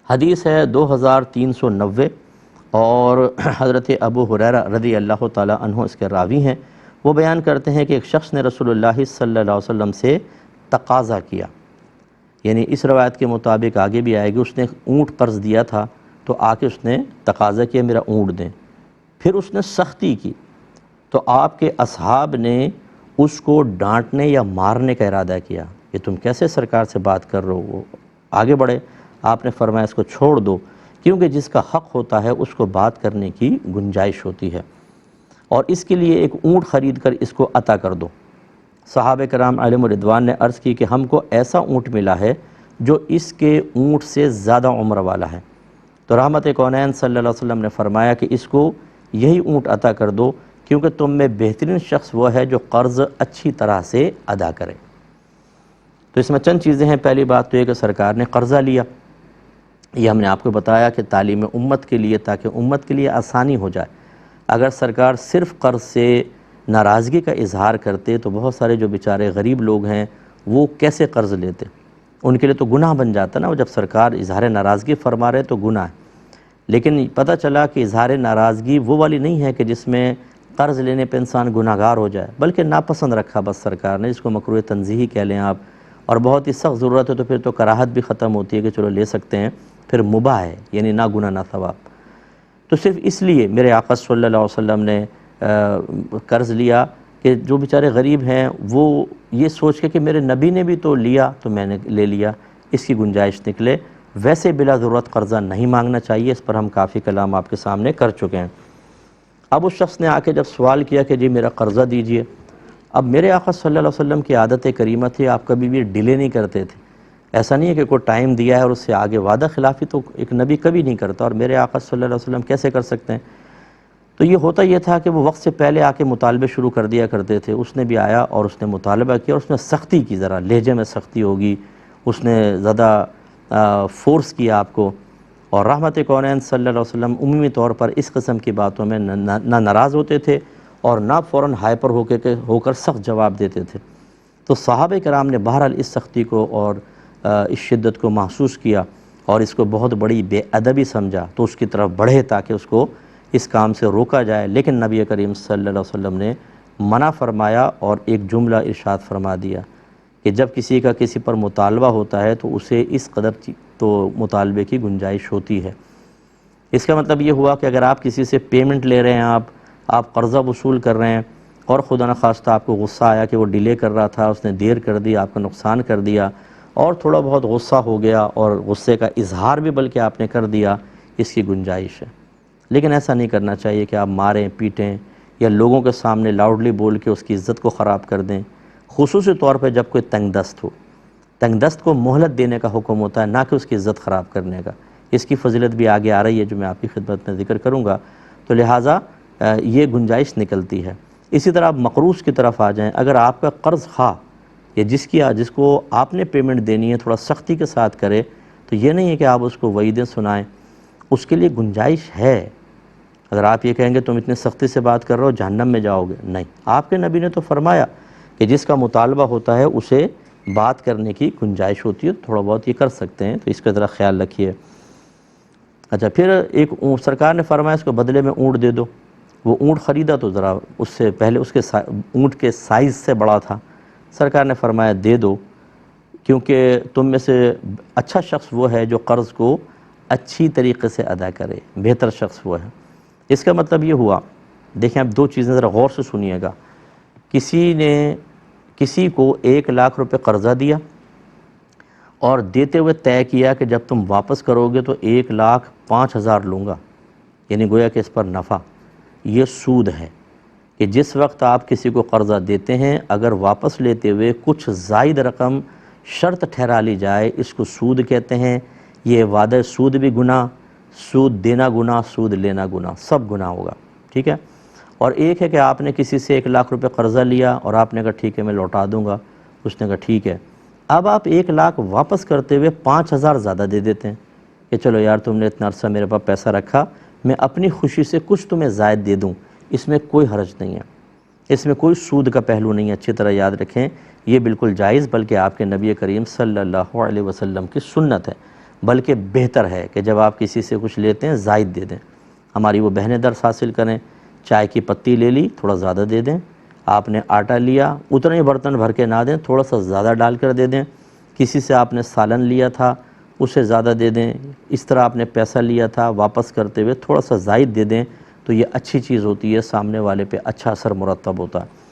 حدیث ہے 2390 اور حضرت ابو ہریرہ رضی اللہ تعالیٰ عنہ اس کے راوی ہیں۔ وہ بیان کرتے ہیں کہ ایک شخص نے رسول اللہ صلی اللہ علیہ وسلم سے تقاضا کیا، یعنی اس روایت کے مطابق آگے بھی آئے گی، اس نے ایک اونٹ قرض دیا تھا تو آ کے اس نے تقاضا کیا میرا اونٹ دیں، پھر اس نے سختی کی تو آپ کے اصحاب نے اس کو ڈانٹنے یا مارنے کا ارادہ کیا کہ تم کیسے سرکار سے بات کر رہے ہو۔ وہ آگے بڑھے، آپ نے فرمایا اس کو چھوڑ دو، کیونکہ جس کا حق ہوتا ہے اس کو بات کرنے کی گنجائش ہوتی ہے، اور اس کے لیے ایک اونٹ خرید کر اس کو عطا کر دو۔ صحابہ کرام علیہم الرضوان نے عرض کی کہ ہم کو ایسا اونٹ ملا ہے جو اس کے اونٹ سے زیادہ عمر والا ہے، تو رحمت کونین صلی اللہ علیہ وسلم نے فرمایا کہ اس کو یہی اونٹ عطا کر دو، کیونکہ تم میں بہترین شخص وہ ہے جو قرض اچھی طرح سے ادا کرے۔ تو اس میں چند چیزیں ہیں۔ پہلی بات تو یہ کہ سرکار نے قرضہ لیا، یہ ہم نے آپ کو بتایا کہ تعلیم امت کے لیے، تاکہ امت کے لیے آسانی ہو جائے۔ اگر سرکار صرف قرض سے ناراضگی کا اظہار کرتے تو بہت سارے جو بیچارے غریب لوگ ہیں وہ کیسے قرض لیتے، ان کے لیے تو گناہ بن جاتا نا، وہ جب سرکار اظہار ناراضگی فرما رہے تو گناہ ہے۔ لیکن پتہ چلا کہ اظہار ناراضگی وہ والی نہیں ہے کہ جس میں قرض لینے پہ انسان گناہ گار ہو جائے، بلکہ ناپسند رکھا بس سرکار نے، جس کو مکروہ تنزیہی کہہ لیں آپ، اور بہت ہی سخت ضرورت ہے تو پھر تو کراہت بھی ختم ہوتی ہے کہ چلو لے سکتے ہیں، پھر مباح ہے، یعنی نہ گناہ نہ ثواب۔ تو صرف اس لیے میرے آقا صلی اللہ علیہ وسلم نے قرض لیا کہ جو بیچارے غریب ہیں وہ یہ سوچ کے کہ میرے نبی نے بھی تو لیا تو میں نے لے لیا، اس کی گنجائش نکلے۔ ویسے بلا ضرورت قرضہ نہیں مانگنا چاہیے، اس پر ہم کافی کلام آپ کے سامنے کر چکے ہیں۔ اب اس شخص نے آ کے جب سوال کیا کہ جی میرا قرضہ دیجئے، اب میرے آقا صلی اللہ علیہ وسلم کی عادت کریمہ تھی، آپ کبھی بھی ڈیلے نہیں کرتے تھے۔ ایسا نہیں ہے کہ کوئی ٹائم دیا ہے اور اس سے آگے وعدہ خلافی تو ایک نبی کبھی نہیں کرتا، اور میرے آقا صلی اللہ علیہ وسلم کیسے کر سکتے ہیں؟ تو یہ ہوتا یہ تھا کہ وہ وقت سے پہلے آ کے مطالبے شروع کر دیا کرتے تھے۔ اس نے بھی آیا اور اس نے مطالبہ کیا، اور اس نے سختی کی، ذرا لہجے میں سختی ہوگی، اس نے زیادہ فورس کیا آپ کو، اور رحمت کونین صلی اللہ علیہ وسلم عمومی طور پر اس قسم کی باتوں میں نہ ناراض ہوتے تھے اور نہ فوراً ہائپر ہو کر سخت جواب دیتے تھے۔ تو صحابہ کرام نے بہرحال اس سختی کو اور اس شدت کو محسوس کیا اور اس کو بہت بڑی بے ادبی سمجھا، تو اس کی طرف بڑھے تاکہ اس کو اس کام سے روکا جائے، لیکن نبی کریم صلی اللہ علیہ وسلم نے منع فرمایا اور ایک جملہ ارشاد فرما دیا کہ جب کسی کا کسی پر مطالبہ ہوتا ہے تو اسے اس قدر تو مطالبے کی گنجائش ہوتی ہے۔ اس کا مطلب یہ ہوا کہ اگر آپ کسی سے پیمنٹ لے رہے ہیں، آپ قرضہ وصول کر رہے ہیں، اور خدا نخواستہ آپ کو غصہ آیا کہ وہ ڈیلے کر رہا تھا، اس نے دیر کر دی، آپ کا نقصان کر دیا، اور تھوڑا بہت غصہ ہو گیا اور غصے کا اظہار بھی بلکہ آپ نے کر دیا، اس کی گنجائش ہے۔ لیکن ایسا نہیں کرنا چاہیے کہ آپ ماریں پیٹیں یا لوگوں کے سامنے لاؤڈلی بول کے اس کی عزت کو خراب کر دیں، خصوصی طور پہ جب کوئی تنگ دست ہو۔ تنگ دست کو مہلت دینے کا حکم ہوتا ہے، نہ کہ اس کی عزت خراب کرنے کا۔ اس کی فضیلت بھی آگے آ رہی ہے جو میں آپ کی خدمت میں ذکر کروں گا، تو لہٰذا یہ گنجائش نکلتی ہے۔ اسی طرح آپ مقروض کی طرف آ جائیں، اگر آپ کا قرض خواہ یا جس کو آپ نے پیمنٹ دینی ہے تھوڑا سختی کے ساتھ کرے، تو یہ نہیں ہے کہ آپ اس کو وعیدیں سنائیں، اس کے لیے گنجائش ہے۔ اگر آپ یہ کہیں گے تم اتنے سختی سے بات کر رہے ہو جہنم میں جاؤ گے، نہیں، آپ کے نبی نے تو فرمایا کہ جس کا مطالبہ ہوتا ہے اسے بات کرنے کی گنجائش ہوتی ہے، تھوڑا بہت یہ کر سکتے ہیں، تو اس کا ذرا خیال رکھیے۔ اچھا، پھر ایک سرکار نے فرمایا اس کو بدلے میں اونٹ دے دو۔ وہ اونٹ خریدا تو ذرا اس سے پہلے اس کے اونٹ کے سائز سے بڑا تھا، سرکار نے فرمایا دے دو، کیونکہ تم میں سے اچھا شخص وہ ہے جو قرض کو اچھی طریقے سے ادا کرے، بہتر شخص وہ ہے۔ اس کا مطلب یہ ہوا، دیکھیں اب دو چیزیں ذرا غور سے سنیے گا۔ کسی نے کسی کو 1,00,000 روپے قرضہ دیا اور دیتے ہوئے طے کیا کہ جب تم واپس کرو گے تو 1,05,000 لوں گا، یعنی گویا کہ اس پر نفع۔ یہ سود ہے کہ جس وقت آپ کسی کو قرضہ دیتے ہیں اگر واپس لیتے ہوئے کچھ زائد رقم شرط ٹھہرا لی جائے، اس کو سود کہتے ہیں۔ یہ وعدہ سود بھی گناہ، سود دینا گناہ، سود لینا گناہ، سب گناہ ہوگا، ٹھیک ہے۔ اور ایک ہے کہ آپ نے کسی سے 1,00,000 روپے قرضہ لیا اور آپ نے کہا ٹھیک ہے میں لوٹا دوں گا، اس نے کہا ٹھیک ہے، اب آپ 1,00,000 واپس کرتے ہوئے 5,000 زیادہ دے دیتے ہیں کہ چلو یار تم نے اتنا عرصہ میرے پاس پیسہ رکھا، میں اپنی خوشی سے کچھ تمہیں زائد دے دوں، اس میں کوئی حرج نہیں ہے، اس میں کوئی سود کا پہلو نہیں ہے، اچھی طرح یاد رکھیں، یہ بالکل جائز، بلکہ آپ کے نبی کریم صلی اللہ علیہ وسلم کی سنت ہے۔ بلکہ بہتر ہے کہ جب آپ کسی سے کچھ لیتے ہیں زائد دے دیں۔ ہماری وہ بہنیں درس حاصل کریں، چائے کی پتی لے لی تھوڑا زیادہ دے دیں، آپ نے آٹا لیا اتنا ہی برتن بھر کے نہ دیں، تھوڑا سا زیادہ ڈال کر دے دیں، کسی سے آپ نے سالن لیا تھا اسے زیادہ دے دیں، اس طرح آپ نے پیسہ لیا تھا واپس کرتے ہوئے تھوڑا سا زائد دے دیں، تو یہ اچھی چیز ہوتی ہے، سامنے والے پہ اچھا اثر مرتب ہوتا ہے۔